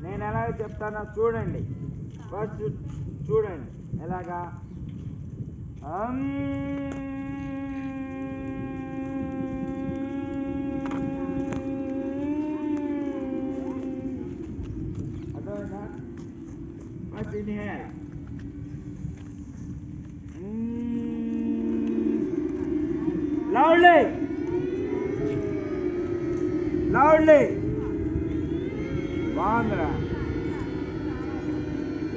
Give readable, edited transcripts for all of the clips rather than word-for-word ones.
నేను ఎలాగ చెప్తానో చూడండి. ఫస్ట్ చూడండి ఎలాగా. అర్థమైందా? First inhale. Loudly. బాగుందిరా.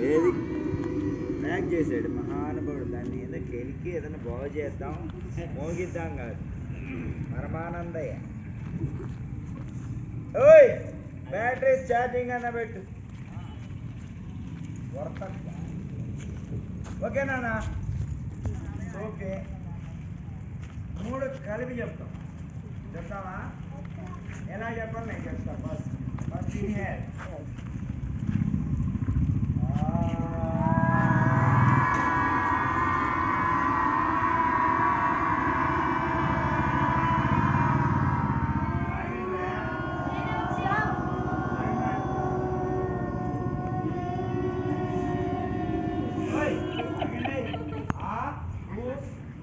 ఏది ప్యాక్ చేశాడు మహానుభావుడు. దాన్ని ఏదో కెలికి ఏదైనా బాగు చేద్దాం, మోగిద్దాం కాదు. పరమానందయ్య. ఓయ్ బ్యాటరీ ఛార్జింగ్ అన్న పెట్టు. ఓకే నాన్న, ఓకే. 3 కలిపి చెప్తాం. చెప్తావా? ఎలా చెప్పాలి నేను చెప్తాను. First inhale.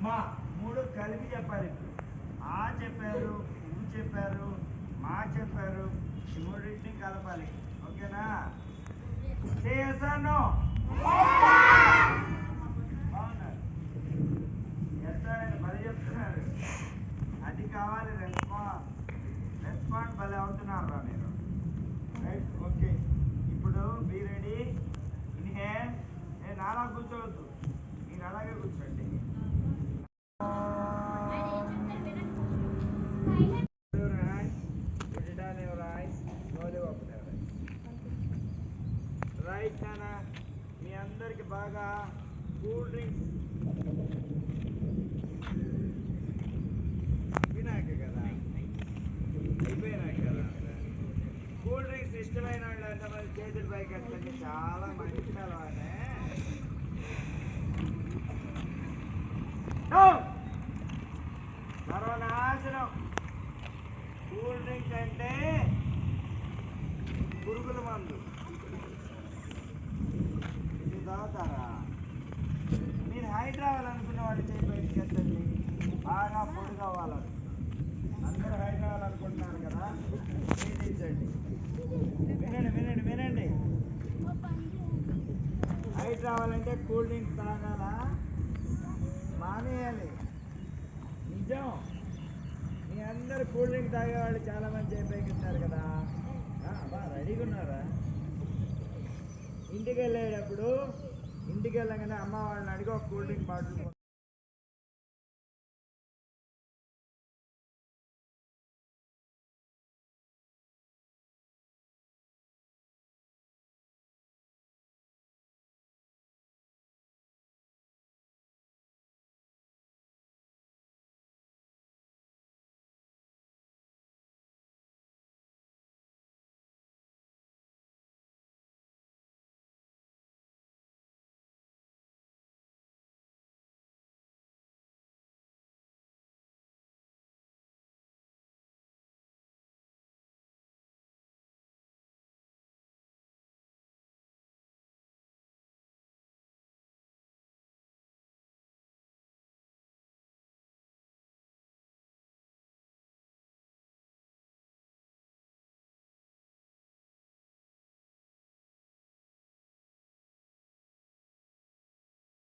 మా 3 కలిపి చెప్పాలి. ఆ చెప్పారు, ఊ చెప్పారు, మా చెప్పారు. ఈ 3 కలపాలి. ఓకేనా? చేసాను. బాగున్నారు. ఎస్తారండి భలే చెప్తున్నారు. అది కావాలి. రెస్పాండ్ భలే అవుతున్నారు రా మీరు. Right, okay. ఇప్పుడు బీ రెడీ. ఇన్హేల్. నేను అలా కూర్చోవద్దు, మీరు అలాగే కూర్చోండి. రైట్ నాన్న, మీ అందరికి బాగా కూల్ డ్రింక్స్ వినాక కదా, అయిపోయినాక కదా. కూల్ డ్రింక్స్ ఇష్టమైన వాళ్ళు ఎంతమంది చేతులు పైకి ఎత్తండి. చాలా మంచి అలవాటే. సర్వనాశనం. కూల్ డ్రింక్స్ అంటే పురుగుల మందు. ఇది తాగుతారా? మీరు హైట్ రావాలనుకున్న వాళ్ళు చేయి బయటికి ఎత్తండి. బాగా పొడి కావాలని అందరూ హైట్ రావాలనుకుంటున్నారు కదా, చేయించండి. వినండి. హైట్ రావాలంటే కూల్ డ్రింక్స్ తాగాలా, మానేయాలి. నిజం. మీ అందరు కూల్ డ్రింక్ తాగేవాళ్ళు చాలా మంది చేయిస్తారు కదా. రెడీగా ఉన్నారా? ఇంటికి వెళ్ళేటప్పుడు ఇంటికి వెళ్ళగానే అమ్మ వాళ్ళని అడిగి ఒక కూల్ డ్రింక్ బాటిల్